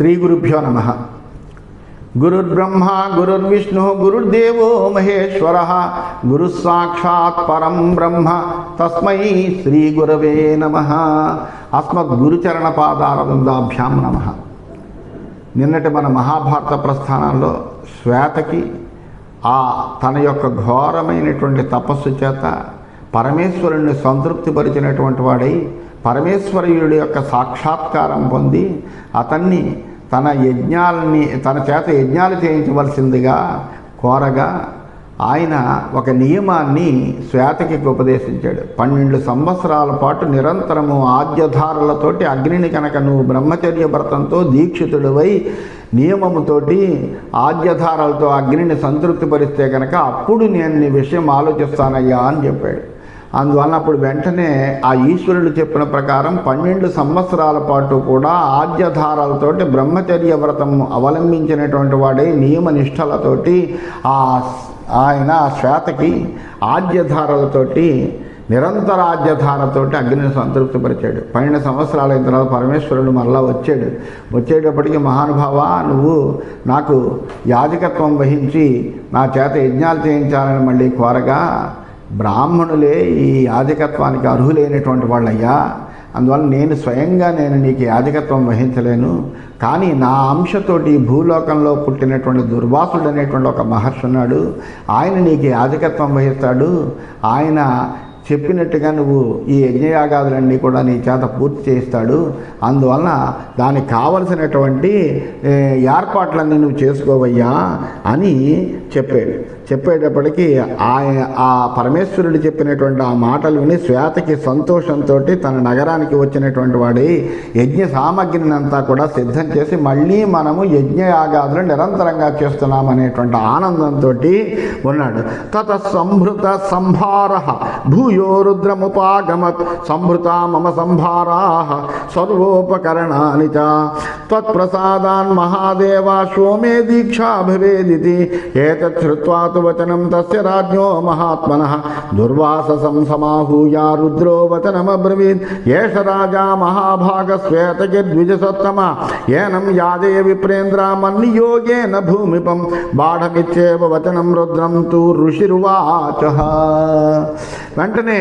శ్రీ గురుభ్యో నమః. గురుర్బ్రహ్మ గురుర్విష్ణు గురుర్దేవో మహేశ్వర గురుస్సాక్షాత్ పరం బ్రహ్మ తస్మై శ్రీ గురవే నమః. అస్మద్గురుచరణ పాదారవిందాభ్యాం నమః. నిన్నటి మన మహాభారత ప్రస్థానంలో శ్వేతకి తన యొక్క ఘోరమైనటువంటి తపస్సు చేత పరమేశ్వరుణ్ణి సంతృప్తిపరిచినటువంటి వాడై పరమేశ్వరుడి యొక్క సాక్షాత్కారం పొంది అతన్ని తన చేత యజ్ఞాలు చేయించవలసిందిగా కోరగా ఆయన ఒక నియమాన్ని శ్వేతకి ఉపదేశించాడు. 12 సంవత్సరాల పాటు నిరంతరము ఆద్యధారలతోటి అగ్నిని కనుక నువ్వు బ్రహ్మచర్య వ్రతంతో దీక్షితుడివై నియమముతోటి ఆద్యధారలతో అగ్నిని సంతృప్తిపరిస్తే కనుక అప్పుడు నేను నీ విషయం ఆలోచిస్తానయ్యా అని చెప్పాడు. అందువలన అప్పుడు వెంటనే ఆ ఈశ్వరుడు చెప్పిన ప్రకారం 12 సంవత్సరాల పాటు కూడా ఆద్యధారాలతోటి బ్రహ్మచర్య వ్రతం అవలంబించినటువంటి వాడే నియమ నిష్టలతోటి ఆయన శ్వేతకి ఆద్యధారలతోటి నిరంతర ఆద్యధారతోటి అగ్నిని సంతృప్తిపరిచాడు. 12 సంవత్సరాల అయిన తర్వాత పరమేశ్వరుడు మరలా వచ్చేటప్పటికి మహానుభావ నువ్వు నాకు యాజకత్వం వహించి నా చేత యజ్ఞాలు చేయించాలని మళ్ళీ కోరగా బ్రాహ్మణులే ఈ యాజకత్వానికి అర్హులైనటువంటి వాళ్ళయ్యా, అందువల్ల నేను స్వయంగా నీకు యాజకత్వం వహించలేను, కానీ నా అంశతోటి భూలోకంలో పుట్టినటువంటి దుర్వాసుడు అనేటువంటి ఒక మహర్షి ఉన్నాడు, ఆయన నీకు యాజకత్వం వహిస్తాడు, ఆయన చెప్పినట్టుగా నువ్వు ఈ యజ్ఞయాగాదులన్నీ కూడా నీ చేత పూర్తి చేయిస్తాడు, అందువలన దానికి కావలసినటువంటి ఏర్పాట్లన్నీ నువ్వు చేసుకోవయ్యా అని చెప్పేటప్పటికీ ఆ పరమేశ్వరుడు చెప్పినటువంటి ఆ మాటలు విని శ్వేతకి సంతోషంతో తన నగరానికి వచ్చినటువంటి వాడి యజ్ఞ సామగ్రిని అంతా కూడా సిద్ధం చేసి మళ్ళీ మనము యజ్ఞయాగాదులు నిరంతరంగా చేస్తున్నామనేటువంటి ఆనందంతో ఉన్నాడు. తత సంభృత సంభార భూయో రుద్రముపాగమత్ సంభృత మమ సంభారా సర్వోపకరణాని చ త్వత్ప్రసాదాన్ మహాదేవ సోమే దీక్షా భవేదితి ఏతత్ శ్రుత్వా తు వచనం తస్య రాజ్ఞో మహాత్మనః దుర్వాససం సమాహూయ రుద్రో వచనమబ్రవీత్ ఏష రాజా మహాభాగ శ్వేతగిర్ద్విజసత్తమ ఏనం యాదే విప్రేంద్ర మన్నియోగేన భూమిపం బాఢమిచ్చేవ వచనం రుద్రం తు ఋషిరువాచః. వెంటనే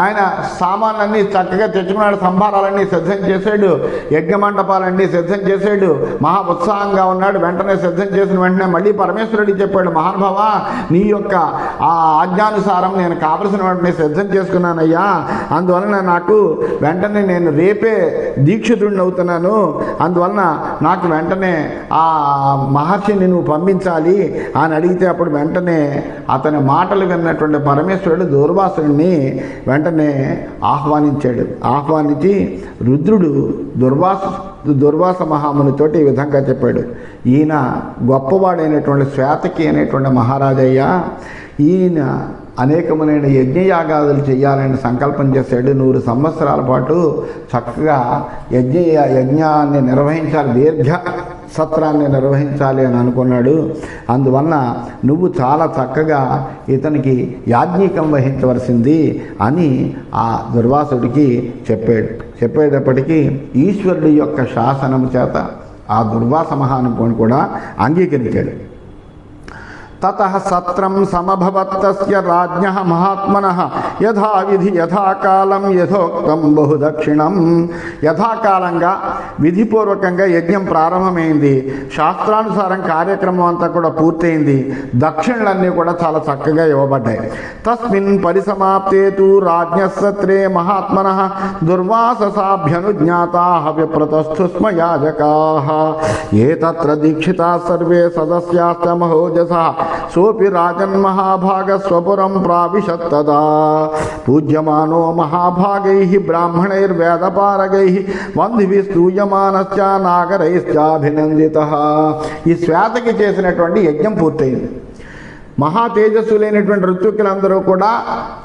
ఆయన సామాన్లన్నీ చక్కగా తెచ్చుకున్నాడు, సంభారాలన్నీ సిద్ధం చేశాడు, యజ్ఞ మండపాలన్నీ సిద్ధం చేశాడు, మహా ఉత్సాహంగా ఉన్నాడు. వెంటనే సిద్ధం చేసిన వెంటనే మళ్ళీ పరమేశ్వరుడికి చెప్పాడు, మహానుభావ నీ యొక్క ఆ ఆజ్ఞానుసారం నేను కావలసిన వాటిని సిద్ధం చేసుకున్నానయ్యా, అందువలన నాకు వెంటనే నేను రేపే దీక్షితుడిని అవుతున్నాను, అందువలన నాకు వెంటనే ఆ మహర్షిని నువ్వు పంపించాలి అని అడిగితే అప్పుడు వెంటనే అతని మాటలు విన్నటువంటి పరమేశ్వరుడు దుర్వాసుడిని వెంటనే ఆహ్వానించి రుద్రుడు దుర్వాస మహామునితోటి ఈ విధంగా చెప్పాడు, ఈయన గొప్పవాడైనటువంటి శ్వేతకి అనేటువంటి మహారాజయ్య, ఈయన అనేకములైన యజ్ఞయాగాదులు చేయాలని సంకల్పం చేశాడు. 100 సంవత్సరాల పాటు చక్కగా యజ్ఞాన్ని నిర్వహించాలి, దీర్ఘ సత్రాన్ని నిర్వహించాలి అని అనుకున్నాడు. అందువలన నువ్వు చాలా చక్కగా ఇతనికి యాజ్ఞికం వహించవలసింది అని ఆ దుర్వాసుడికి చెప్పేటప్పటికీ ఈశ్వరుడి యొక్క శాసనం చేత ఆ దుర్వాస మహానుభావుని కూడా అంగీకరించాడు. తతః సత్రం సమభవత్తస్య రాజ్ఞః మహాత్మనః యథావిధి యథాకాలం యథోక్తం బహుదక్షిణం. యథాకాలంగా విధిపూర్వకంగా యజ్ఞం ప్రారంభమైంది, శాస్త్రానుసారం కార్యక్రమం అంతా కూడా పూర్తయింది, దక్షిణలన్నీ కూడా చాలా చక్కగా ఇవ్వబడ్డాయి. తస్మిన్ పరిసమాప్తే తు రాజ్ఞః సత్రే మహాత్మనః దుర్వాససాభ్యనుజ్ఞాతాః విప్రతస్థు స్మ యాజకాః ఏ తత్ర దీక్షితాః సర్వే సదస్యాశ్చ మహోజసః సోపి రాజన్మహాభాగ స్వపురం ప్రావిశత్తదా పూజ్యమానో మహాభాగైః బ్రాహ్మణైర్వేదపారగైః వందిభిః స్తూయమానశ్చ నాగరైశ్చాభినందితః. ఈ శ్వేతకి చేసినటువంటి యజ్ఞం పూర్తయింది. మహా తేజస్సులైనటువంటి ఋత్విక్కులందరూ కూడా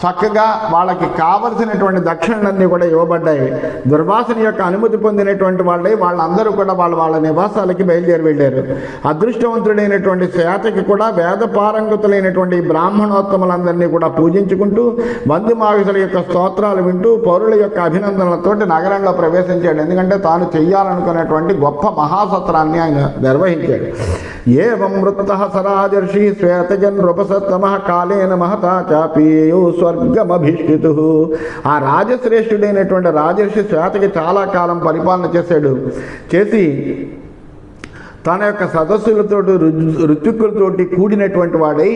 చక్కగా వాళ్ళకి కావలసినటువంటి దక్షిణలన్నీ కూడా ఇవ్వబడ్డాయి. దుర్వాసుని యొక్క అనుమతి పొందినటువంటి వాళ్ళందరూ కూడా వాళ్ళ నివాసాలకి బయలుదేరి వెళ్ళారు. అదృష్టవంతుడైనటువంటి శ్వేతకి కూడా వేద పారంగతులైనటువంటి బ్రాహ్మణోత్తములందరినీ కూడా పూజించుకుంటూ బంధుమావిసుల యొక్క స్తోత్రాలు వింటూ పౌరుల యొక్క అభినందనలతోటి నగరంలో ప్రవేశించాడు. ఎందుకంటే తాను చెయ్యాలనుకున్నటువంటి గొప్ప మహాసత్రాన్ని ఆయన నిర్వహించాడు. ఏవం వృత్తః సరాజర్షి శ్వేతజన్ నృపసత్తమః కాలేన మహతా చాపీయో స్వర్గమభిష్టితుః. ఆ రాజశ్రేష్ఠుడైనటువంటి రాజర్షి శ్వేతకి చాలా కాలం పరిపాలన చేసి తన యొక్క సదస్సులతోటి ఋత్విక్కులతోటి కూడినటువంటి వాడై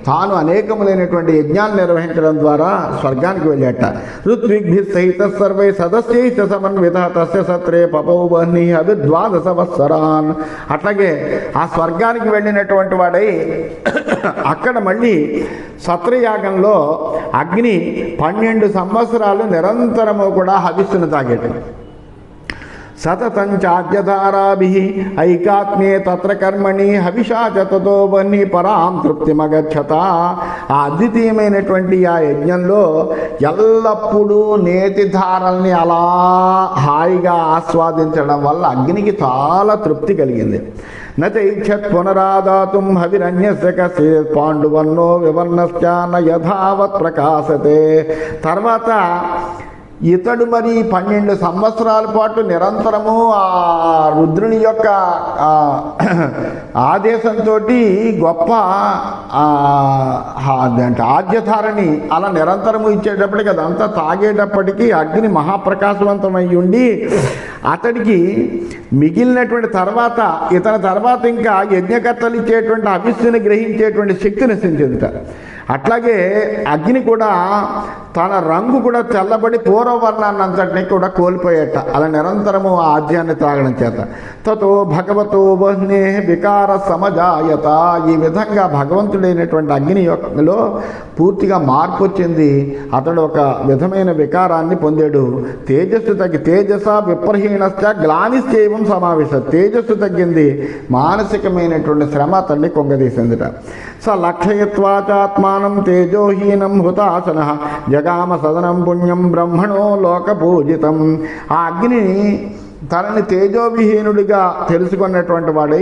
తాను అనేకములైనటువంటి యజ్ఞాలు నిర్వహించడం ద్వారా స్వర్గానికి వెళ్ళాట. ఋత్విగ్భి సహిత సర్వై సదస్యైత సమన్విత తస్య సత్రే పపౌవహ్ని అభిద్వాదశ సంవత్సరాన్. అట్లాగే ఆ స్వర్గానికి వెళ్ళినటువంటి వాడై అక్కడ మళ్ళీ సత్రయాగంలో అగ్ని 12 సంవత్సరాలు నిరంతరము కూడా హవిస్సును తాగేట. సతతం చాద్యధారాభిః ఐకాత్మ్యే తత్ర కర్మణి హవిషా చ తతో వహ్ని పరాం తృప్తిమగచ్చత. ఆ అద్వితీయమైనటువంటి ఆ యజ్ఞంలో ఎల్లప్పుడూ నేతిధారల్ని అలా హాయిగా ఆస్వాదించడం వల్ల అగ్నికి చాలా తృప్తి కలిగింది. నచైచ్ఛత్ పునరాదాతుం హవిరన్యస్య కశ్చిత్ పాండువర్ణో వివర్ణశ్చ న యథావత్ ప్రకాశతే. తర్వాత ఇతడు మరి 12 సంవత్సరాల పాటు నిరంతరము ఆ రుద్రుని యొక్క ఆదేశంతో గొప్ప ఆద్యధారని అలా నిరంతరము ఇచ్చేటప్పటికి అదంతా తాగేటప్పటికీ అగ్ని మహాప్రకాశవంతమై ఉండి అతడికి మిగిలినటువంటి తర్వాత ఇతని తర్వాత ఇంకా యజ్ఞకర్తలు ఇచ్చేటువంటి హవిస్సుని గ్రహించేటువంటి శక్తిని నశించుతారు. అట్లాగే అగ్ని కూడా తన రంగు కూడా తెల్లబడి పూర్వవర్ణాన్ని అంతటినీ కూడా కోల్పోయేట అలా నిరంతరము ఆ ఆద్యాన్ని తాగడం చేత. తతో భగవతో వహ్నే వికార సమజాయత. ఈ విధంగా భగవంతుడైనటువంటి అగ్ని యొక్కలో పూర్తిగా మార్పు వచ్చింది. అతడు ఒక విధమైన వికారాన్ని పొందాడు. తేజస్సు తగ్గి తేజస విప్రహీనశ్చ గ్లానిశ్చైవం సమావేశ. తేజస్సు తగ్గింది, మానసికమైనటువంటి శ్రమ అతన్ని కొంగదీసిందిట. స లక్షయత్వాచాత్మానం తేజోహీనం హుతాసన జగామ సదనం పుణ్యం బ్రహ్మణో లోకపూజితం. ఆ అగ్నిని తనని తేజోవిహీనుడిగా తెలుసుకున్నటువంటి వాడై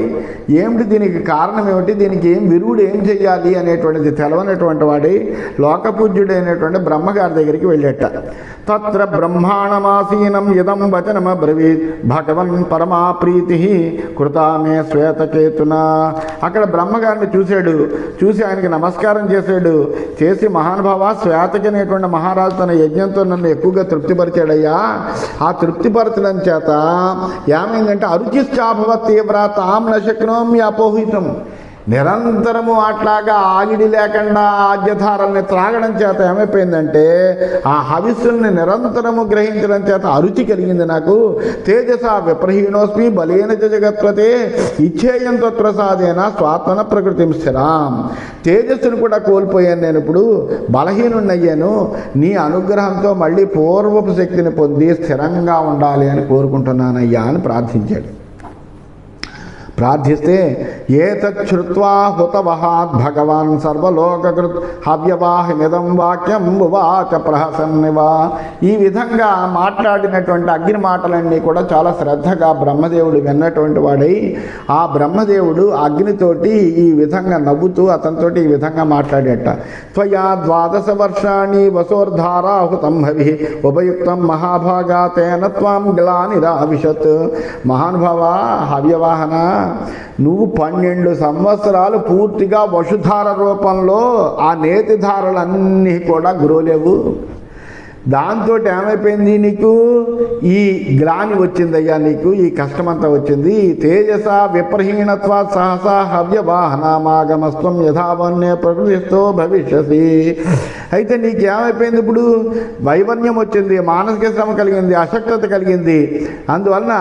ఏమిటి దీనికి కారణం ఏమిటి, దీనికి విరువుడు ఏం చెయ్యాలి అనేటువంటిది తెలవనటువంటి వాడై లోకపూజ్యుడైనటువంటి బ్రహ్మగారి దగ్గరికి వెళ్ళేట. తత్ర బ్రహ్మాణమాసీనం ఇదం వచనమబ్రవీత్ భగవన్ పరమా ప్రీతి కృతా మే శ్వేతకేతున. అక్కడ బ్రహ్మగారిని చూసి ఆయనకి నమస్కారం చేసి మహానుభావ శ్వేతకి అనేటువంటి మహారాజు తన యజ్ఞంతో నన్ను ఎక్కువగా తృప్తిపరిచాడయ్యా. ఆ తృప్తిపరచడం చేత ఏమైందంటే అరుచిశ్చాభవ తీవ్ర తాం నశక్నోమి అపోహితం. నిరంతరము అట్లాగా ఆగిడి లేకుండా ఆద్యధారల్ని త్రాగడం చేత ఏమైపోయిందంటే ఆ హవిస్సుల్ని నిరంతరము గ్రహించడం చేత అరుచి కలిగింది నాకు. తేజస విప్రహీణోస్మి బలేన జగత్వతే ఇచ్చేయం తత్ప్రసాదేన స్వాత్మన ప్రకృతిం స్థిరాం. తేజస్సును కూడా కోల్పోయాను నేను, ఇప్పుడు బలహీనున్నయ్యాను. నీ అనుగ్రహంతో మళ్ళీ పూర్వపు శక్తిని పొంది స్థిరంగా ఉండాలి అని కోరుకుంటున్నానయ్యా అని ప్రార్థించాడు. ప్రార్థిస్తే ఏతచ్ఛ్రుత్వా హుతవహాత్ భగవాన్ సర్వలోకకృత్ హవ్యవాహిమిదం వాక్యం ఉవాచ ప్రహసన్నివా. ఈ విధంగా మాట్లాడినటువంటి అగ్ని మాటలన్నీ కూడా చాలా శ్రద్ధగా బ్రహ్మదేవుడు విన్నటువంటి వాడై ఆ బ్రహ్మదేవుడు అగ్నితోటి ఈ విధంగా నవ్వుతూ అతనితోటి ఈ విధంగా మాట్లాడేట. త్వయా 12 వర్షాణి వసోర్ధారాహుతం హవి ఉపయుక్తం మహాభాగా తేన త్వాం గ్లానిరావిశత్. మహానుభావ హవ్యవాహన, నువ్వు 12 సంవత్సరాలు పూర్తిగా వసుధార రూపంలో ఆ నేతిధారలన్నీ కూడా గురోలేవు. దాంతో ఏమైపోయింది, నీకు ఈ గ్లాని వచ్చిందయ్యా, నీకు ఈ కష్టమంతా వచ్చింది. తేజస విప్రహీణత్వ సహసా హవ్యవాహనామాగమస్వం యథావన్య ప్రకృతితో భవిష్యసి. అయితే నీకేమైపోయింది, ఇప్పుడు వైవర్ణ్యం వచ్చింది, మానసిక శ్రమ కలిగింది, అశక్తత కలిగింది. అందువలన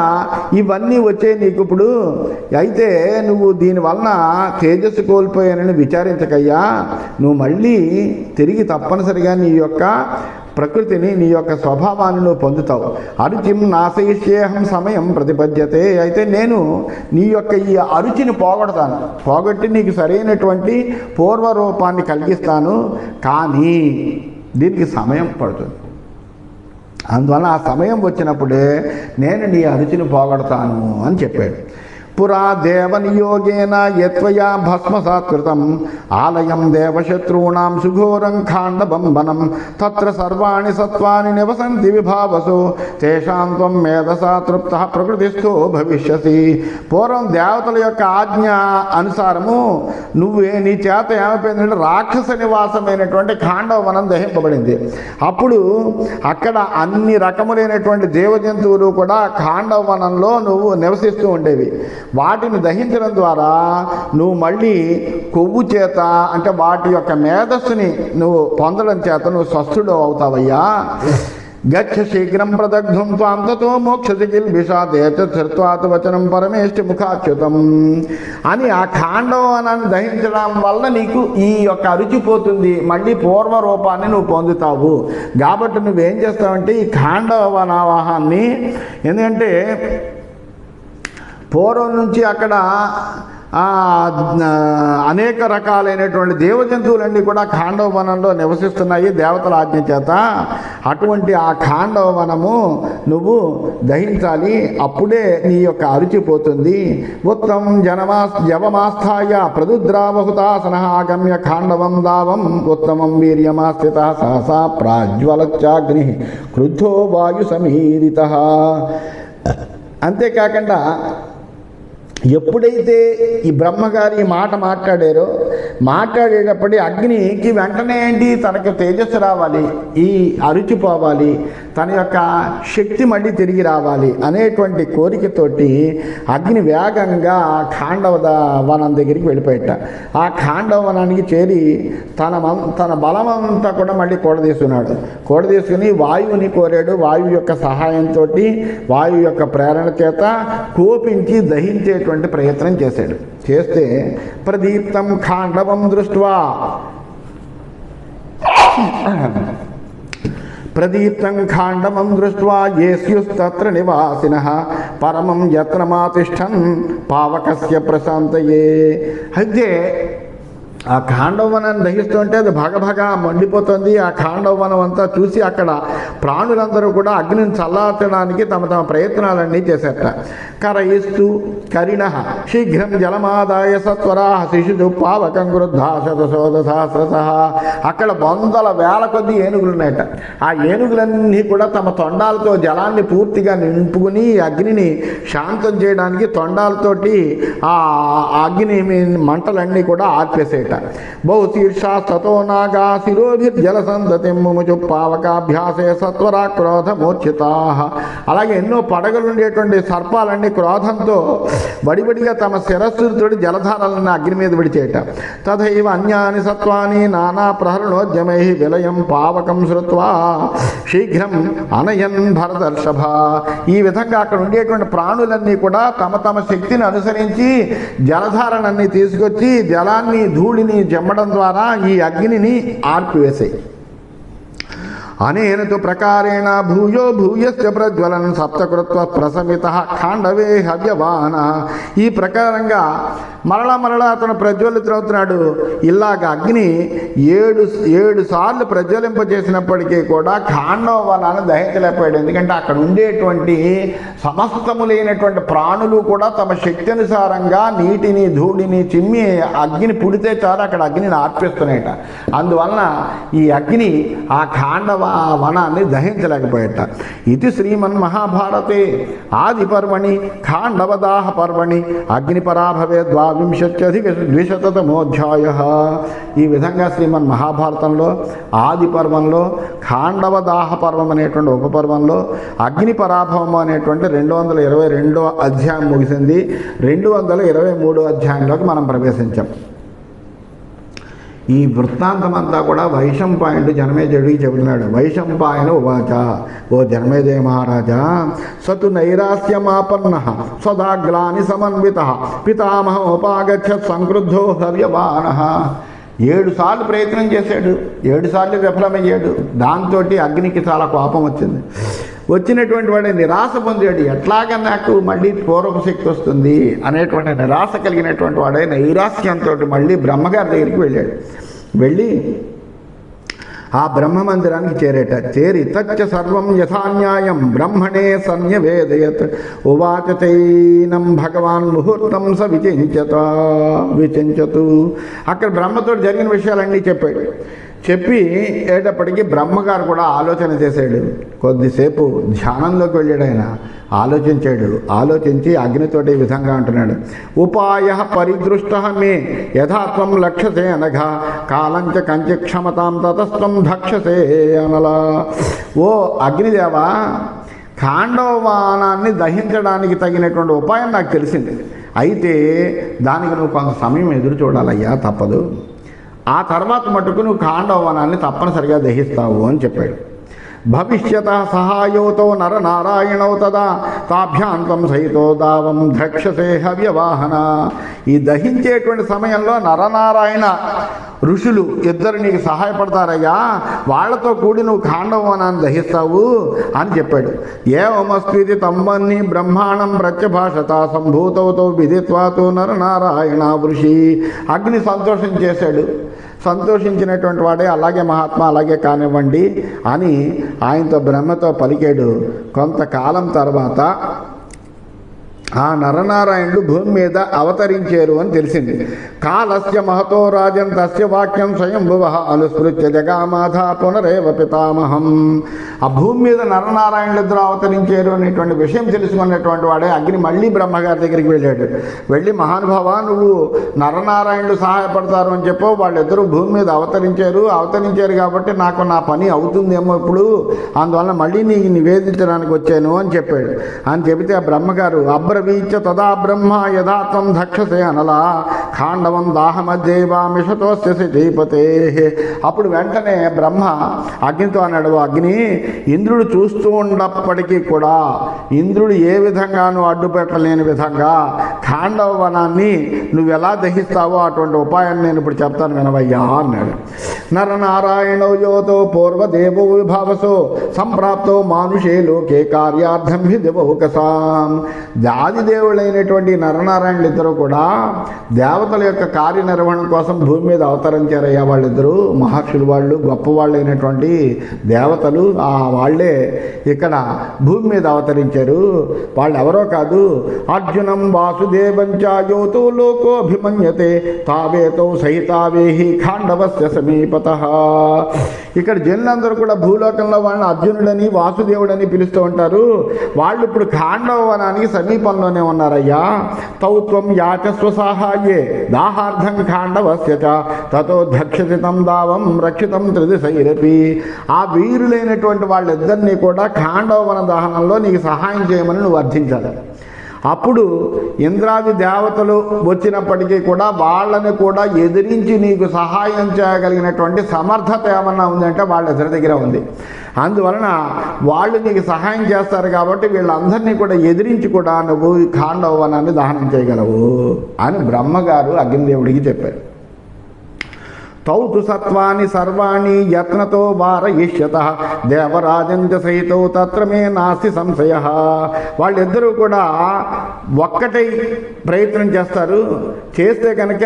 ఇవన్నీ వచ్చాయి నీకు ఇప్పుడు. అయితే నువ్వు దీనివలన తేజస్సు కోల్పోయానని విచారించకయ్యా. నువ్వు మళ్ళీ తిరిగి తప్పనిసరిగా నీ యొక్క ప్రకృతిని, నీ యొక్క స్వభావాన్ని నువ్వు పొందుతావు. అరుచిం నాశయిష్యేహం సమయం ప్రతిపద్యతే. అయితే నేను నీ యొక్క ఈ అరుచిని పోగొట్టి నీకు సరైనటువంటి పూర్వరూపాన్ని కలిగిస్తాను. కానీ దీనికి సమయం పడుతుంది. అందువల్ల ఆ సమయం వచ్చినప్పుడే నేను నీ అరుచిని పోగొడతాను అని చెప్పాడు. పురా దేవనియోగేన యత్వయా భస్మసాత్కృతం ఆలయం దేవశత్రూణాం సుఘోరం ఖాండబంబనం తత్ర సర్వాణి సత్వాని నివసంతి విభావసు తేషాం త్వం మేధసా తృప్తః ప్రకృతిస్థో భవిష్యసి. పూర్వం దేవతల యొక్క ఆజ్ఞ అనుసారము నీ చేత ఏమైపోయిందంటే రాక్షస నివాసమైనటువంటి ఖాండవ వనం దహింపబడింది. అప్పుడు అక్కడ అన్ని రకములైనటువంటి దేవజంతువులు కూడా ఖాండవ వనంలో నువ్వు నివసిస్తూ ఉండేవి. వాటిని దహించడం ద్వారా నువ్వు మళ్ళీ కొవ్వు చేత, అంటే వాటి యొక్క మేధస్సుని నువ్వు పొందడం చేత నువ్వు స్వస్థుడు అవుతావయ్యా. గచ్చ శీఘ్రం ప్రదగ్ధం త్వాం తతో మోక్షసి కిల్బిషాదేచ ధృత్వాత్ వచనం పరమేష్టి ముఖాచ్యుతం అని ఆ ఖాండవనాన్ని దహించడం వల్ల నీకు ఈ యొక్క అరుచిపోతుంది, మళ్ళీ పూర్వరూపాన్ని నువ్వు పొందుతావు. కాబట్టి నువ్వేం చేస్తావంటే ఈ ఖాండవనావాహాన్ని, ఎందుకంటే పూర్వం నుంచి అక్కడ అనేక రకాలైనటువంటి దేవజంతువులన్నీ కూడా ఖాండవ వనంలో నివసిస్తున్నాయి దేవతల ఆజ్ఞ చేత. అటువంటి ఆ ఖాండవ వనము నువ్వు దహించాలి, అప్పుడే నీ యొక్క అరుచిపోతుంది. ఉత్తం జవమాస్థాయ ప్రదుద్రావహుతాసన ఆగమ్య ఖాండవం దావం ఉత్తమం వీర్యమాస్థిత సహసా ప్రాజ్వలచ్చాగ్ని క్రుద్ధో వాయు సమీరిత. అంతేకాకుండా ఎప్పుడైతే ఈ బ్రహ్మగారి మాట మాట్లాడేటప్పుడు అగ్నికి వెంటనే ఏంటి, తనకు తేజస్సు రావాలి, ఈ అరుచిపోవాలి, తన యొక్క శక్తి మళ్ళీ తిరిగి రావాలి అనేటువంటి కోరికతోటి అగ్ని వేగంగా ఖాండవ వనం దగ్గరికి వెళ్ళిపోయేట. ఆ ఖాండవ వనానికి చేరి తన బలమంతా కూడా మళ్ళీ కూడదీసుకుని వాయువుని కోరాడు. వాయువు యొక్క సహాయంతో, వాయువు యొక్క ప్రేరణ చేత కోపించి దహించేటువంటి ప్రయత్నం చేస్తే ప్రదీప్తం ఖాండవం దృష్ట్వా ప్రదీప్తం ఖాండవం దృష్ట్వా యేస్యుస్తత్ర నివాసినః పరమం యత్నమాతిష్ఠన్ పావకస్య ప్రశాంతయే. అయితే ఆ ఖాండవనాన్ని దహిస్తుంటే అది భగభగ మండిపోతుంది. ఆ ఖాండవనం అంతా చూసి అక్కడ ప్రాణులందరూ కూడా అగ్నిని చల్లార్చడానికి తమ ప్రయత్నాలన్నీ చేశారట. కరయిస్తూ కరిణ శీఘ్రం జలమాదాయ సత్వరా శిశుడు పావకం వృద్ధా శతశోధసహస్రత. అక్కడ వందల వేల కొద్ది ఏనుగులు ఉన్నాయట. ఆ ఏనుగులన్నీ కూడా తమ తొండాలతో జలాన్ని పూర్తిగా నింపుకుని అగ్నిని శాంతం చేయడానికి తొండాలతోటి ఆ అగ్ని మంటలన్నీ కూడా ఆర్పేసేట. బహుశీర్షాస్తతో నాగా శిరోభిర్జలసందతిం ముముచు పావకాభ్యాసే సత్వరా క్రోధమూర్ఛితా. అలాగే ఎన్నో పడగలు ఉండేటువంటి సర్పాలన్నీ క్రోధంతో వడివడిగా తమ శిరస్సుతో జలధారాలను అగ్ని మీద విడిచేట. తథైవ అన్యాని సత్వాని నానా ప్రహరణోద్యమై విలయం పావకం శ్రుత్వా శీఘ్రం అనయన్ భరదర్షభ. ఈ విధంగా అక్కడ ఉండేటువంటి ప్రాణులన్నీ కూడా తమ శక్తిని అనుసరించి జలధారణన్ని తీసుకొచ్చి జలాన్ని ధూళిని జమ్మడం ద్వారా ఈ అగ్నిని ఆర్పివేశాయి. అనేనతు ప్రకారేణ భూయో భూయస్య ప్రజ్వలన్ సప్తకృత్వ ప్రసమిత ఖాండవే హవ్యవాన. ఈ ప్రకారంగా మరలా అతను ప్రజ్వలితుడవుతున్నాడు. ఇలాగ అగ్ని ఏడు సార్లు ప్రజ్వలింపజేసినప్పటికీ కూడా ఖాండవ వనాన్ని దహించలేకపోయాడు. ఎందుకంటే అక్కడ ఉండేటువంటి సమస్తములైనటువంటి ప్రాణులు కూడా తమ శక్తి అనుసారంగా నీటిని ధూళిని చిమ్మి అగ్ని పుడితే చాలు అక్కడ అగ్నిని ఆర్పిస్తున్నాయట. అందువలన ఈ అగ్ని ఆ ఖాండవ వనాన్ని దహించలేకపోయేట. ఇది శ్రీమన్ మహాభారతే ఆది పర్వణి ఖాండవదాహ పర్వణి అగ్నిపరాభవే 22,200 ఈ విధంగా శ్రీమన్ మహాభారతంలో ఆది పర్వంలో ఖాండవదాహ పర్వం అనేటువంటి ఉపపర్వంలో అగ్ని పరాభవం అనేటువంటి 222వ అధ్యాయం ముగిసింది. 223వ అధ్యాయంలోకి మనం ప్రవేశించాం. ఈ వృత్తాంతమంతా కూడా వైశంపాయనుడు జనమేజయుడికి చెబుతున్నాడు. వైశంపాయన ఉవాచ, ఓ జనమేజయ మహారాజా, సతు నైరాస్యమాపన్న సదాగ్లాని సమన్విత పితామహోపాగచ్చత్ సంక్రుద్ధో హవ్యవాన. 7 సార్లు ప్రయత్నం చేశాడు, 7 సార్లు విఫలమయ్యాడు. దాంతో అగ్నికి చాలా కోపం వచ్చింది. వచ్చినటువంటి వాడు నిరాశ పొందాడు. ఎట్లాగా నాకు మళ్ళీ పూర్వపు శక్తి వస్తుంది అనేటువంటి నిరాశ కలిగినటువంటి వాడే నైరాశ్యంతో మళ్ళీ బ్రహ్మగారి దగ్గరికి వెళ్ళాడు. వెళ్ళి ఆ బ్రహ్మ మందిరానికి చేరి తచ్చ సర్వం యథాన్యాయం బ్రహ్మణే సన్యవేదయత్ ఉవాచ చైనం భగవాన్ ముహూర్తం స విచించతు. అక్కడ బ్రహ్మతో జరిగిన విషయాలన్నీ చెప్పాడు. చెప్పేటప్పటికీ బ్రహ్మగారు కూడా ఆలోచన చేశాడు. కొద్దిసేపు ధ్యానంలోకి వెళ్ళాడు. ఆయన ఆలోచించి అగ్నితోటి ఈ విధంగా అంటున్నాడు. ఉపాయ పరిదృష్ట మే యథాత్వం లక్ష్యసే అనఘా కాలంచ కంచి క్షమతాం తతస్తం ధక్షసే అనలా. ఓ అగ్నిదేవా, ఖాండవమానాన్ని దహించడానికి తగినటువంటి ఉపాయం నాకు తెలిసింది. అయితే దానికి నువ్వు కొంత సమయం ఎదురు చూడాలయ్యా, తప్పదు. ఆ తర్వాత మటుకు నువ్వు ఖాండవనాన్ని తప్పనిసరిగా దహిస్తావు అని చెప్పాడు. భవిష్యత సహాయోతో నరనారాయణౌ తదా తాభ్యాంతం సహితో దావం ద్రక్షసే హవ్యవాహన. ఈ దహించేటువంటి సమయంలో నరనారాయణ ఋషులు ఇద్దరు నీకు సహాయపడతారయ్యా, వాళ్లతో కూడి నువ్వు ఖాండవనాన్ని దహిస్తావు అని చెప్పాడు. ఏమస్తి తమ్మన్ని బ్రహ్మాండం ప్రత్యభాషత సంభూతవుతో విదిత్వాతో నరనారాయణ ఋషి. అగ్ని సంతోషం చేశాడు. సంతోషించినటువంటి వాడే అలాగే మహాత్మా, అలాగే కానివ్వండి అని ఆయనతో బ్రహ్మతో పలికాడు. కొంతకాలం తర్వాత ఆ నరనారాయణుడు భూమి మీద అవతరించారు అని తెలిసింది. కాలస్య మహతో రాజన్ తస్య వాక్యం స్వయంభువ అనుస్మృత్య జగామాధ పునరేవ పితామహం. ఆ భూమి మీద నరనారాయణులు ఇద్దరు అవతరించారు అనేటువంటి విషయం తెలుసుకున్నటువంటి వాడే అగ్ని మళ్ళీ బ్రహ్మగారి దగ్గరికి వెళ్ళాడు. వెళ్ళి, మహానుభావ, నువ్వు నరనారాయణులు సహాయపడతారు అని చెప్పు, వాళ్ళిద్దరూ భూమి మీద అవతరించారు కాబట్టి నాకు నా పని అవుతుందేమో ఇప్పుడు, అందువల్ల మళ్ళీ నీకు నివేదించడానికి వచ్చాను అని చెప్పాడు. అని చెబితే ఆ బ్రహ్మగారు అబ్రవీచ తదా బ్రహ్మ యథాత్వం ధక్షసే అనలా ఖాండవం దాహమధ్యేవా మిషతోస్య శ్రీపతే. అప్పుడు వెంటనే బ్రహ్మ అగ్నితో అన్నాడు, అగ్ని, ఇంద్రుడు చూస్తూ ఉన్నప్పటికీ కూడా ఇంద్రుడు ఏ విధంగానూ అడ్డుపెట్టలేని విధంగా ఖాండవ వనాన్ని నువ్వు ఎలా దహిస్తావో అటువంటి ఉపాయాన్ని నేను ఇప్పుడు చెప్తాను వినవయ్యా అన్నాడు. నరనారాయణో యోతో పూర్వదేవో విభావసో సంప్రాప్తో మానుషే లోకే కార్యార్థం హి దివౌకసాం. ఆదిదేవులైనటువంటి నరనారాయణులు ఇద్దరు కూడా దేవతల యొక్క కార్యనిర్వహణ కోసం భూమి మీద అవతరించారయ్యా. వాళ్ళిద్దరూ మహర్షులు, వాళ్ళు గొప్పవాళ్ళు అయినటువంటి దేవతలు. వాళ్ళే ఇక్కడ భూమి మీద అవతరించారు. వాళ్ళు ఎవరో కాదు, అర్జునం వాసుదేవంచ యోతో లోకోభిమన్యతే తావేతో సహితావేహి ఖాండవస్య సమీపత. ఇక్కడ జనులందరూ కూడా భూలోకంలో వాళ్ళని అర్జునుడని వాసుదేవుడని పిలుస్తూ ఉంటారు. వాళ్ళు ఇప్పుడు ఖాండవ వనానికి సమీపంలోనే ఉన్నారయ్యా. తౌత్వం యాచస్వ సాహాయే దాహార్థం ఖాండవస్య తతో దక్షితం దావం రక్షితం త్రిదిశైరపి. ఆ వీరులైనటువంటి వాళ్ళిద్దరినీ కూడా ఖాండవ వన దహనంలో నీకు సహాయం చేయమని నువ్వు అర్థించాలి. అప్పుడు ఇంద్రాది దేవతలు వచ్చినప్పటికీ కూడా వాళ్ళని కూడా ఎదిరించి నీకు సహాయం చేయగలిగినటువంటి సమర్థత ఏమన్నా ఉందంటే వాళ్ళ ఇద్దరి దగ్గర ఉంది. అందువలన వాళ్ళు నీకు సహాయం చేస్తారు కాబట్టి వీళ్ళందరినీ కూడా ఎదిరించి కూడా నువ్వు ఈ ఖాండవ వనాన్ని దహనం చేయగలవు అని బ్రహ్మగారు అగ్నిదేవుడికి చెప్పారు. తౌతు సత్వాని సర్వాణి యత్నతో వారయిష్యత దేవరాజంచ సహితో తత్ర మే నాస్తి సంశయ. వాళ్ళిద్దరూ కూడా ఒక్కటై ప్రయత్నం చేస్తారు. చేస్తే కనుక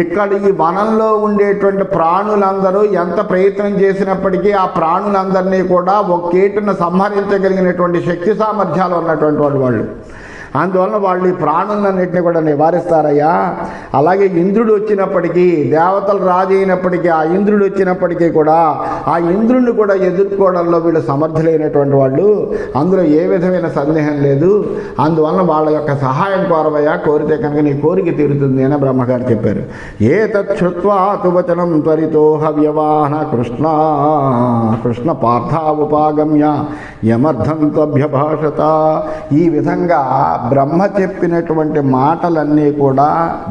ఇక్కడ ఈ వనంలో ఉండేటువంటి ప్రాణులందరూ ఎంత ప్రయత్నం చేసినప్పటికీ ఆ ప్రాణులందరినీ కూడా ఒకేటును సంహరించగలిగినటువంటి శక్తి సామర్థ్యాలు ఉన్నటువంటి వాళ్ళు. అందువలన వాళ్ళు ఈ ప్రాణులన్నింటినీ కూడా నివారిస్తారయ్యా. అలాగే ఇంద్రుడు వచ్చినప్పటికీ, దేవతలు రాజు అయినప్పటికీ, ఆ ఇంద్రుడు వచ్చినప్పటికీ కూడా ఆ ఇంద్రుడిని కూడా ఎదుర్కోవడంలో వీళ్ళు సమర్థులైనటువంటి వాళ్ళు. అందులో ఏ విధమైన సందేహం లేదు. అందువలన వాళ్ళ యొక్క సహాయం కోరవయ్యా, కోరితే కనుక నీ కోరిక తీరుతుంది అని బ్రహ్మగారు చెప్పారు. ఏ తచ్చుత్వాతు వచనం త్వరితో హవ్యవాహన కృష్ణ పార్థావుపాగమ్య యమర్థంత్వభ్యభాషత. ఈ విధంగా బ్రహ్మ చెప్పినటువంటి మాటలన్నీ కూడా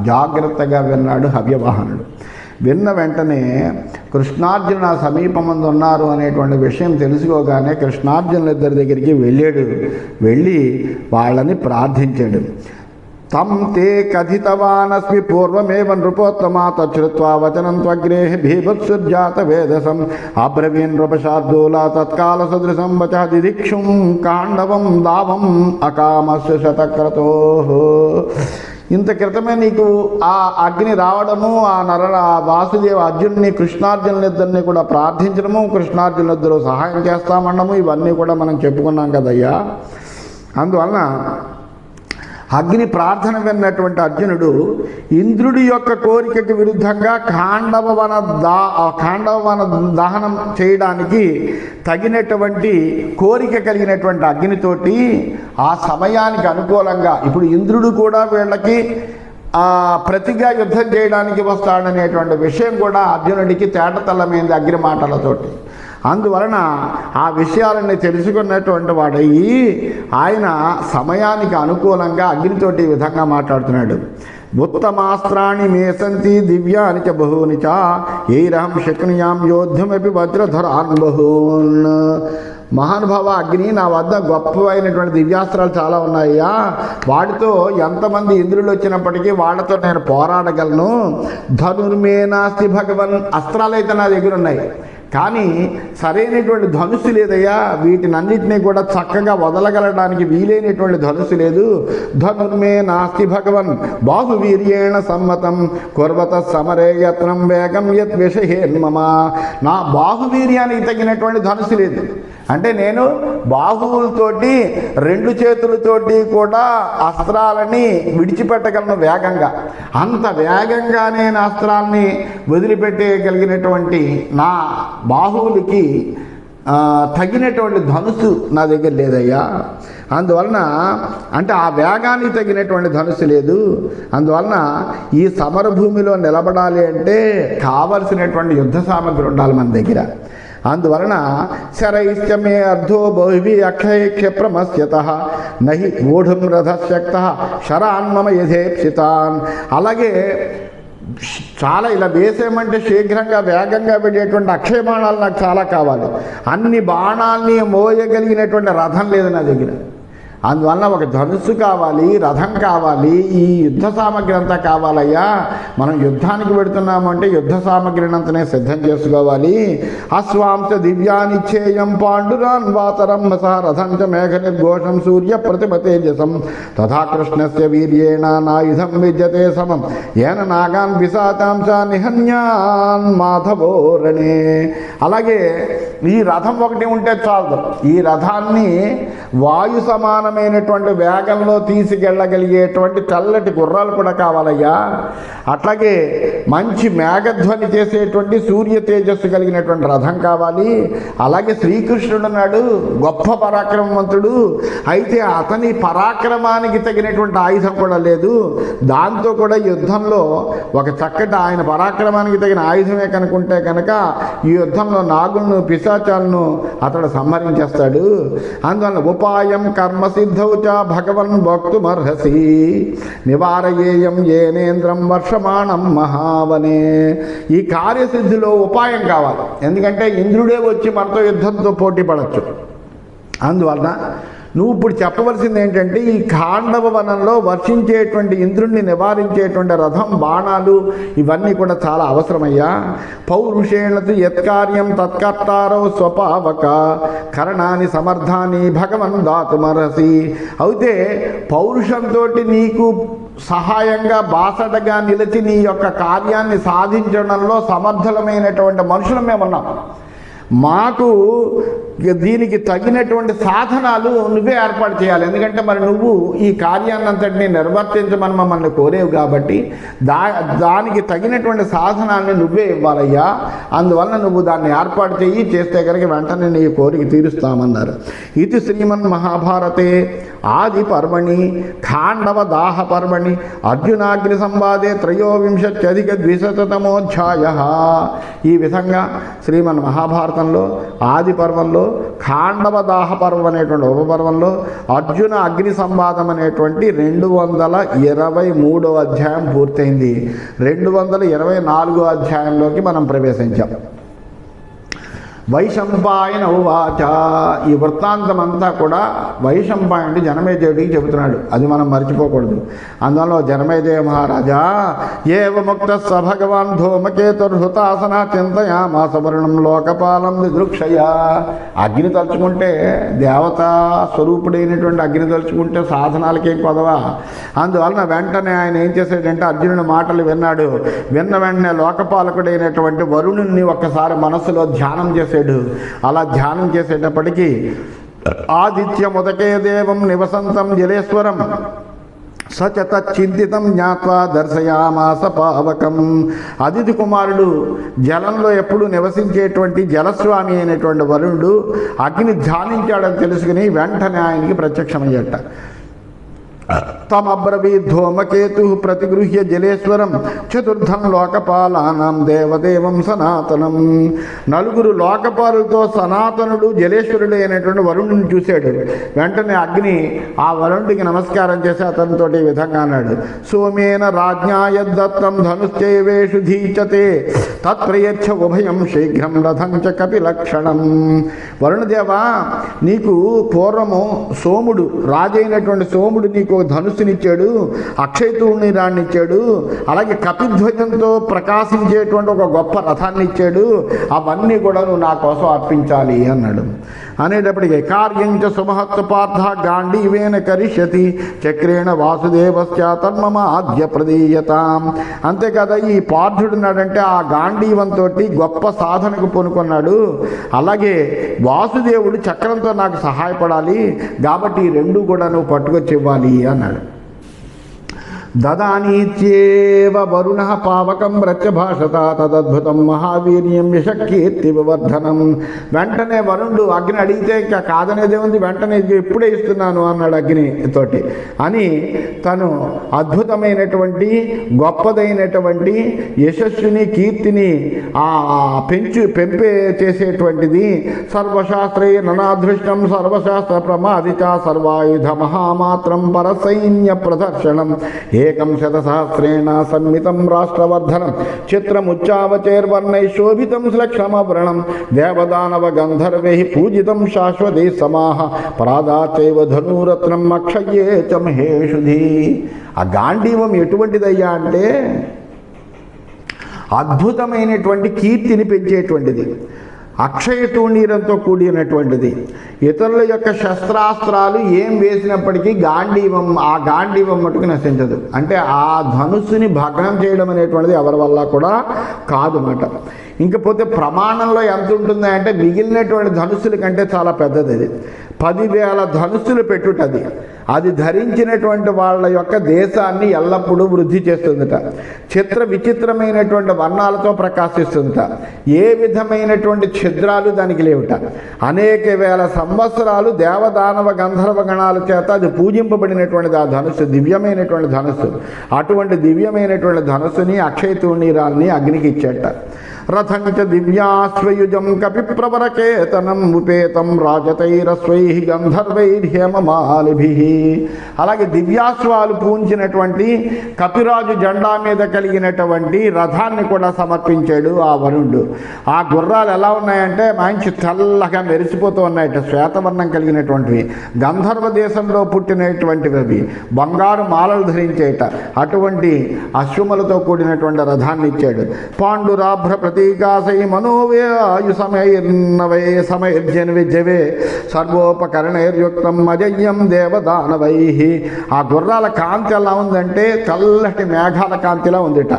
జాగ్రత్తగా విన్నాడు హవ్యవాహనుడు. విన్న వెంటనే కృష్ణార్జున సమీపమందు ఉన్నారు అనేటువంటి విషయం తెలుసుకోగానే కృష్ణార్జునుల ఇద్దరి దగ్గరికి వెళ్ళాడు. వెళ్ళి వాళ్ళని ప్రార్థించాడు. తం తే కథితవానస్మి పూర్వమేవ నృపోత్తమా తచ్చుత్వా వచనం త్వగ్రే భీభత్సుర్జాత వేదసం అబ్రవీన్ నృపశార్దూలా తత్కాల సదృశం వచ దిదిక్షుం కాండవం దావం అకామస్య శతక్రతో. ఇంత క్రితమే నీకు ఆ అగ్ని రావడము, ఆ వాసుదేవ అర్జునుని కృష్ణార్జునులిద్దరిని కూడా ప్రార్థించడము, కృష్ణార్జునులిద్దరూ సహాయం చేస్తామన్నము, ఇవన్నీ కూడా మనం చెప్పుకున్నాం కదయ్యా. అందువలన అగ్ని ప్రార్థన విన్నటువంటి అర్జునుడు ఇంద్రుడి యొక్క కోరికకు విరుద్ధంగా ఖాండవవన దహనం చేయడానికి తగినటువంటి కోరిక కలిగినటువంటి అగ్నితోటి ఆ సమయానికి అనుకూలంగా, ఇప్పుడు ఇంద్రుడు కూడా వీళ్ళకి ప్రతిగా యుద్ధం చేయడానికి వస్తాడనేటువంటి విషయం కూడా అర్జునుడికి తేటతల్లమైంది అగ్ని మాటలతోటి. అందువలన ఆ విషయాలన్నీ తెలుసుకున్నటువంటి వాడయ్యి ఆయన సమయానికి అనుకూలంగా అగ్నితోటి ఈ విధంగా మాట్లాడుతున్నాడు. ఉత్తమాస్త్రాణి మేసంతి దివ్యాని చ బహూని చ ఏరహం శక్నుయాం యోద్ధమపి వజ్రధరాన్ బహూన్. మహానుభావ అగ్ని, నా వద్ద గొప్పవైనటువంటి దివ్యాస్త్రాలు చాలా ఉన్నాయ్యా, వాటితో ఎంతమంది ఇంద్రులు వచ్చినప్పటికీ వాళ్ళతో నేను పోరాడగలను. ధనుర్మే నాస్తి భగవన్, అస్త్రాలైతే నా దగ్గర ఉన్నాయి కానీ సరైనటువంటి ధనుస్సు లేదయ్యా, వీటినన్నింటినీ కూడా చక్కగా వదలగలడానికి వీలైనటువంటి ధనుస్సు లేదు. ధనుర్మే నాస్తి భగవన్ బాహువీర్యేణ సమ్మతం కుర్వత సమరే యత్నం వేగం యత్ విషహేన్మమ. నా బాహువీర్యానికి తగినటువంటి ధనుస్సు లేదు, అంటే నేను బాహువులతోటి రెండు చేతులతోటి కూడా అస్త్రాలని విడిచిపెట్టగలను వేగంగా. అంత వేగంగా నేను అస్త్రాలని వదిలిపెట్టగలిగినటువంటి నా బాహువులకి తగినటువంటి ధనుసు నా దగ్గర లేదయ్యా. అందువలన అంటే ఆ వేగానికి తగినటువంటి ధనుసు లేదు. అందువలన ఈ సమరభూమిలో నిలబడాలి అంటే కావలసినటువంటి యుద్ధ సామగ్రి ఉండాలి మన దగ్గర. అందువలన శరైశ్చమే అర్ధో బహుభి అక్షయ క్షిప్రమస్యత నహి మూఢం రథశక్త శరాన్మమ యథేప్సితాన్. అలాగే చాలా ఇలా వేసేయమంటే శీఘ్రంగా వేగంగా వెళ్ళేటువంటి అక్షయ బాణాలు నాకు చాలా కావాలి. అన్ని బాణాలని మోయగలిగినటువంటి రథం లేదు నా దగ్గర. అందువలన ఒక ధనుస్సు కావాలి, రథం కావాలి, ఈ యుద్ధ సామగ్రి అంతా కావాలయ్యా. మనం యుద్ధానికి పెడుతున్నామంటే యుద్ధ సామగ్రిని అంతనే సిద్ధం చేసుకోవాలి. అశ్వాంశ దివ్యానిచ్చేయం పాండురాన్ వాతరం సహ రథం చ మేఘ నిర్ఘోషం సూర్య ప్రతిమ తేజసం తథా కృష్ణస్య వీర్యేణ నాయుధం విద్యతే సమం ఏన నాగాన్ విశాతాం చ నిహన్యాన్ మాధవోరణే. అలాగే ఈ రథం ఒకటి ఉంటే చాలదు, ఈ రథాన్ని వాయు సమానమైనటువంటి వేగంలో తీసుకెళ్ళగలిగేటువంటి తెల్లటి గుర్రాలు కూడా కావాలయ్యా. అట్లాగే మంచి మేఘధ్వని చేసేటువంటి సూర్య తేజస్సు కలిగినటువంటి రథం కావాలి. అలాగే శ్రీకృష్ణుడు ఉన్నాడు, గొప్ప పరాక్రమవంతుడు, అయితే అతని పరాక్రమానికి తగినటువంటి ఆయుధం కూడా లేదు. దాంతో కూడా యుద్ధంలో ఒక చక్కటి ఆయన పరాక్రమానికి తగిన ఆయుధమే కనుకుంటే కనుక ఈ యుద్ధంలో నాగులను పిశాచాలను అతడు సంహరించేస్తాడు. అందువల్ల ఉపాయం కర్మసిద్ధౌ చ భగవన్ భక్తుమర్హసి నివారయేయం ఏనేంద్రం వర్షమాణం మహావనే. ఈ కార్యసిద్ధిలో ఉపాయం కావాలి, ఎందుకంటే ఇంద్రుడే వచ్చి మనతో యుద్ధంతో పోటీ పడవచ్చు. అందువలన నువ్వు ఇప్పుడు చెప్పవలసింది ఏంటంటే ఈ ఖాండవ వనంలో వర్షించేటువంటి ఇంద్రుణ్ణి నివారించేటువంటి రథం, బాణాలు ఇవన్నీ కూడా చాలా అవసరమయ్యా. పౌరుషేణతు యత్కార్యం తత్కర్తారో స్వపావక కరణాన్ని సమర్థాన్ని భగవన్ దాతుమర్హసి. అయితే పౌరుషంతో నీకు సహాయంగా బాసటగా నిలిచి నీ యొక్క కార్యాన్ని సాధించడంలో సమర్థులమైనటువంటి మనుషులు మేమున్నాం. మాకు దీనికి తగినటువంటి సాధనాలు నువ్వే ఏర్పాటు చేయాలి. ఎందుకంటే మరి నువ్వు ఈ కార్యాన్ని అంతటినీ నిర్వర్తించమని మమ్మల్ని కోరేవు కాబట్టి దానికి తగినటువంటి సాధనాన్ని నువ్వే ఇవ్వాలయ్యా. అందువలన నువ్వు దాన్ని ఏర్పాటు చేయి, చేస్తే కనుక వెంటనే నీ కోరిక తీరుస్తామన్నారు. ఇది శ్రీమన్ మహాభారతే ఆది పర్వణి ఖాండవ దాహ పర్వణి అర్జునాగ్ని సంవాదే 23+200తమోధ్యాయ. ఈ విధంగా శ్రీమన్ మహాభారతంలో ఆది పర్వంలో ఖాండవ దాహ పర్వం అనేటువంటి ఉపపర్వంలో అర్జున అగ్ని సంవాదం అనేటువంటి 223వ అధ్యాయం పూర్తయింది. 224వ అధ్యాయంలోకి మనం ప్రవేశించాం. వైశంపాయన ఉవాచ. ఈ వృత్తాంతం అంతా కూడా వైశంపాయనుడు జనమేజయుడికి చెబుతున్నాడు. అది మనం మర్చిపోకూడదు. అందువల్ల జనమేజయ మహారాజా, ఏవ ముక్త స భగవాన్ ధూమకేతుర్హుతాసన చింతయామాస వర్ణం లోకపాలం దిదృక్షయ. అగ్ని తలుచుకుంటే, దేవతా స్వరూపుడైనటువంటి అగ్ని తలుచుకుంటే సాధనాలకేం కొదవా. అందువలన వెంటనే ఆయన ఏం చేశాడంటే అర్జునుడి మాటలు విన్నాడు. విన్న వెంటనే లోకపాలకుడైనటువంటి వరుణుని ఒక్కసారి మనస్సులో ధ్యానం చేశాడు. అలా ధ్యానం చేసేటప్పటికీ ఆదిత్యముదకే దేవం నివసంతం జలేశ్వరం సచతచింతితం జ్ఞాత్వా దర్శయామాస పావకం. అదితి కుమారుడు జలంలో ఎప్పుడు నివసించేటువంటి జలస్వామి అయినటువంటి వరుణుడు అగ్ని ధ్యానించాడని తెలుసుకుని వెంటనే ఆయనకి ప్రత్యక్షమయ్యట. తమబ్రవీద్ధోమకేతు ప్రతిగృహ్య జలేశ్వరం చతుర్థం లోకపాలానాం దేవదేవం సనాతనం. నలుగురు లోకపాలులతో సనాతనుడు జలేశ్వరుడు అయినటువంటి వరుణుని చూశాడు. వెంటనే అగ్ని ఆ వరుణుడికి నమస్కారం చేసి అతనితో ఈ విధంగా అన్నాడు. సోమేన రాజ్ఞాయ దత్తం ధనుశ్చైవేషు ధీచతే తత్ప్రయచ్చ ఉభయం శీఘ్రం రథం చ కపిలక్షణం. వరుణదేవా, నీకు పూర్వము సోముడు, రాజైనటువంటి సోముడు నీకు ధనుస్సునిచ్చాడు, అక్షయతూణి రాణిచ్చాడు, అలాగే కపిధ్వజంతో ప్రకాశించేటువంటి ఒక గొప్ప రథాన్ని ఇచ్చాడు. అవన్నీ కూడా నువ్వు నా కోసం అర్పించాలి అన్నాడు. అనేటప్పటికీ కార్యంచ సుమహత్వ పార్థ గాంధీవేన కరిష్యతి చక్రేణ వాసుదేవస్య తన్మమ ఆద్య ప్రదీయతాం. అంతేకాదా ఈ పార్థుడున్నాడంటే ఆ గాంధీవంతో గొప్ప సాధనకు పూనుకున్నాడు. అలాగే వాసుదేవుడు చక్రంతో నాకు సహాయపడాలి, కాబట్టి ఈ రెండు కూడా నువ్వు పట్టుకొచ్చి ఇవ్వాలి అన్నాడు. దదానీత్యేవ వరుణ పావకం ప్రత్యభాషత తదద్భుతం మహావీర్యం యశకీర్తి వివర్ధనం. వెంటనే వరుణుడు అగ్ని అడిగితే ఇంకా కాదనేదే ఉంది, వెంటనే ఇప్పుడే ఇస్తున్నాను అన్నాడు అగ్నితోటి. అని తను అద్భుతమైనటువంటి గొప్పదైనటువంటి యశస్సుని కీర్తిని పెంపే చేసేటువంటిది. సర్వశాస్త్రే ననాదృష్టం సర్వశాస్త్ర ప్రమాదిత సర్వాయుధ మహామాత్రం పరసైన్య ప్రదర్శనం ఏకం శతసహస్రేణ సన్మితం రాష్ట్రవర్ధనం చిత్రముచ్చావచేర్వర్ణై శోభితం శ్లక్షమవ్రణం దేవదానవ గంధర్వై పూజితం శాశ్వతే సమాహ పరాదాచైవ ధనురత్నం అక్షయే చ మహేషుధి. ఆ గాంధీవం ఎటువంటిదయ్యా అంటే అద్భుతమైనటువంటి కీర్తిని పెంచేటువంటిది, అక్షయ తూణీరంతో కూడినటువంటిది. ఇతరుల యొక్క శస్త్రాస్త్రాలు ఏం వేసినప్పటికీ ఆ గాంధీవం మటుకు నశించదు. అంటే ఆ ధనుస్సుని భగ్నం చేయడం అనేటువంటిది ఎవరి వల్ల కూడా కాదుమాట. ఇంకపోతే ప్రమాణంలో ఎంత ఉంటుంది అంటే మిగిలినటువంటి ధనుస్సుల కంటే చాలా పెద్దది. అది 10,000 ధనుస్సులు పెట్టుటది. అది ధరించినటువంటి వాళ్ళ యొక్క దేశాన్ని ఎల్లప్పుడూ వృద్ధి చేస్తుందట. చిత్ర విచిత్రమైనటువంటి వర్ణాలతో ప్రకాశిస్తుందట. ఏ విధమైనటువంటి ఛిద్రాలు దానికి లేవుట. అనేక వేల సంవత్సరాలు దేవదానవ గంధర్వ గణాల చేత అది పూజింపబడినటువంటిది. ఆ ధనుస్సు దివ్యమైనటువంటి ధనుస్సు. అటువంటి దివ్యమైనటువంటి ధనుస్సుని అక్షయ తూణీరాల్ని అగ్నికి ఇచ్చేట. రథంచ దివ్యాశ్వయుజం కపిప్రవరకేతనం ఉపేతం రాజతైరస్వై గంధర్వైర్హేమమాలిభి. అలాగే దివ్యాశ్వాలు పూంచినటువంటి కపిరాజు జెండా మీద కలిగినటువంటి రథాన్ని కూడా సమర్పించాడు ఆ వరుణుడు. ఆ గుర్రాలు ఎలా ఉన్నాయంటే మంచి తెల్లగా మెరిసిపోతూ ఉన్నాయట, శ్వేతవర్ణం కలిగినటువంటివి. గంధర్వ దేశంలో పుట్టినటువంటివి అవి, బంగారు మాలలు ధరించేట. అటువంటి అశ్వములతో కూడినటువంటి రథాన్ని ఇచ్చాడు. పాండురాభ్ర ప్రతీకాశై మనోవేయు సమైర్నవై సమైర్జన్విజవే సర్వోపకరణైర్యుక్తం అజయ్యం దేవదానవై. ఆ గుర్రాల కాంతి ఎలా ఉందంటే తెల్లటి మేఘాల కాంతిలా ఉందిట.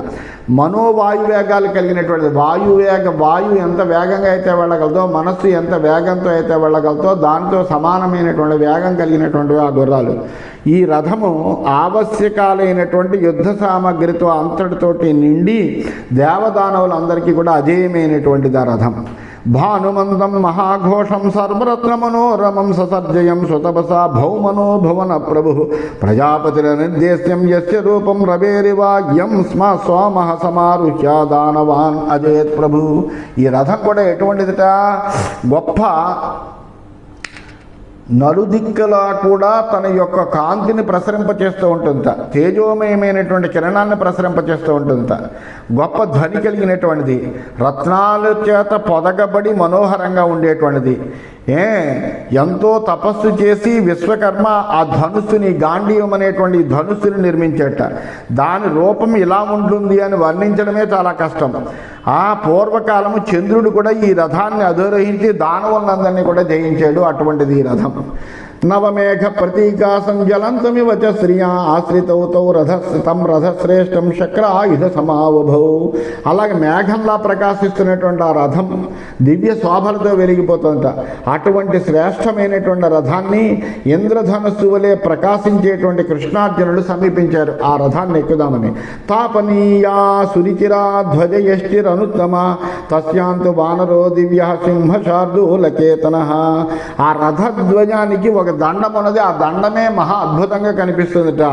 మనోవాయువేగాలు కలిగినటువంటి వాయు ఎంత వేగంగా అయితే వెళ్ళగలదో, మనస్సు ఎంత వేగంతో అయితే వెళ్ళగలదో దాంతో సమానమైనటువంటి వేగం కలిగినటువంటివి ఆ గుర్రాలు. ఈ రథము ఆవశ్యకాలైనటువంటి యుద్ధ సామగ్రితో అంతటితోటి నిండి దేవదానవులందరికీ కూడా అజేయమైనటువంటిది ఆ రథం. భానుమందం మహాఘోషం సర్వరత్న మనోరమం ససర్జయం సుతపసా భౌమనో భువన ప్రభు ప్రజాపతిర నిర్దేశ్యం యస్య రూపం రవేరివాగ్యం స్మ సోమః సమారుహ్య దానవాన్ అజేత్ ప్రభు. ఈ రథం కూడా ఎటువంటిదిట, గొప్ప నలుదిక్కులా కూడా తన యొక్క కాంతిని ప్రసరింపచేస్తూ ఉంటుందట, తేజోమయమైనటువంటి కిరణాన్ని ప్రసరింపచేస్తూ ఉంటుందట. గొప్ప ధ్వని కలిగినటువంటిది, రత్నాల చేత పొదగబడి మనోహరంగా ఉండేటువంటిది. ఎంతో తపస్సు చేసి విశ్వకర్మ ఆ ధనుస్సుని, గాంధీవం అనేటువంటి ధనుస్సుని నిర్మించేట. దాని రూపం ఇలా ఉంటుంది అని వర్ణించడమే చాలా కష్టం. ఆ పూర్వకాలము చంద్రుడు కూడా ఈ రథాన్ని అధిరోహించి దానవులందరినీ కూడా జయించాడు. అటువంటిది ఈ రథం. నవమేఘ ప్రతీకాసం జలంతమివ చ శ్రియా ఆశ్రితౌతౌ రథస్థితం రథశ్రేష్టం శక్రాయుధ సమావభౌ. అలాగే మేఘంలా ప్రకాశిస్తున్నటువంటి ఆ రథం దివ్య శోభలతో వెలిగిపోతుందట. అటువంటి శ్రేష్టమైనటువంటి రథాన్ని ఇంద్రధనస్సు వలె ప్రకాశించేటువంటి కృష్ణార్జునుడు సమీపించారు ఆ రథాన్ని ఎక్కుదామని. తాపనీయా సురిచిరా ధ్వజయష్టిరనుత్తమ తస్యాంతు వానరో దివ్య సింహ శార్దూలకేతన. ఆ రథధ్వజానికి ఒక దండం ఉన్నది. ఆ దండమే మహా అద్భుతంగా కనిపిస్తుందిట.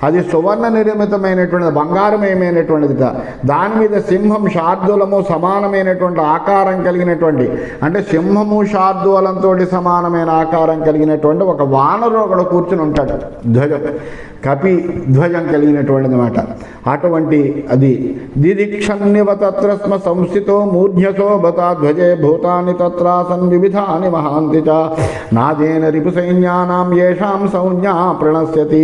అది సువర్ణ నిర్మితమైనటువంటిది, బంగారమయమైనటువంటిదిట. దాని మీద సింహం శార్దూలము సమానమైనటువంటి ఆకారం కలిగినటువంటి, అంటే సింహము శార్దూలంతో సమానమైన ఆకారం కలిగినటువంటి ఒక వానరు ఒకడు కూర్చుని ఉంటాడు. ధ్వజం కపి ధ్వజం కలిగినటువంటిది అన్నమాట. అటువంటి అది దిదిక్షన్నివ తత్రస్మ సంస్థితో మూర్ధ్యశోభత ధ్వజే భూతాని తత్రాసన్ వివిధాని మహాంతి చ నాదేన రిపు సైన్యానాం యేషాం సంజ్ఞా ప్రణశ్యతి.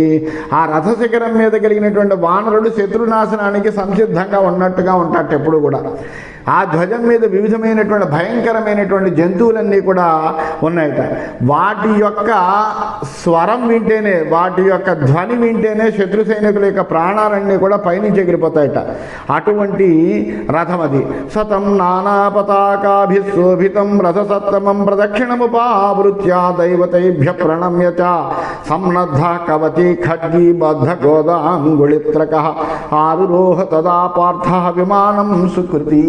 ఆ రథశిఖరం మీద కలిగినటువంటి వానరుడు శత్రునాశనానికి సంసిద్ధంగా ఉన్నట్టుగా ఉంటాడు ఎప్పుడు కూడా. ఆ ధ్వజం మీద వివిధమైనటువంటి భయంకరమైనటువంటి జంతువులన్నీ కూడా ఉన్నాయట. వాటి యొక్క స్వరం వింటేనే, వాటి యొక్క ధ్వని వింటేనే శత్రు సైనికుల యొక్క ప్రాణాలన్నీ కూడా పైనుంచి ఎగిరిపోతాయట. అటువంటి రథం అది. సతం నానా పతాకాభిశోభితం రథసత్తమం ప్రదక్షిణముపావృత్య దైవతైభ్య ప్రణమ్య చ సన్నద్ధ కవచి ఖడ్గీ బద్ధ గోదాంగుళిత్రక ఆరురోహ తదా పార్థ విమానం సుకృతి.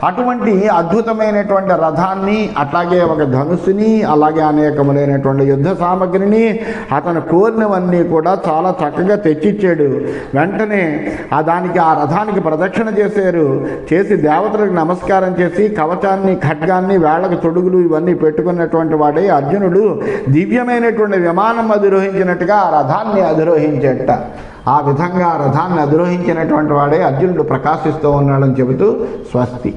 అటువంటి అద్భుతమైనటువంటి రథాన్ని, అట్లాగే ఒక ధనుస్సుని, అలాగే అనేకములైనటువంటి యుద్ధ సామగ్రిని అతను కోరినవన్నీ కూడా చాలా చక్కగా తెచ్చిచ్చాడు. వెంటనే దానికి ఆ రథానికి ప్రదక్షిణ చేశారు. చేసి దేవతలకు నమస్కారం చేసి కవచాన్ని, ఖడ్గాన్ని, వేళ్లకు తొడుగులు ఇవన్నీ పెట్టుకున్నటువంటి వాడే అర్జునుడు దివ్యమైనటువంటి విమానం అధిరోహించినట్టుగా ఆ రథాన్ని అధిరోహించేట. ఆ విధంగా రథాన్ని అధిరోహించినటువంటి వాడే అర్జునుడు ప్రకాశిస్తూ ఉన్నాడని చెబుతూ స్వస్తి.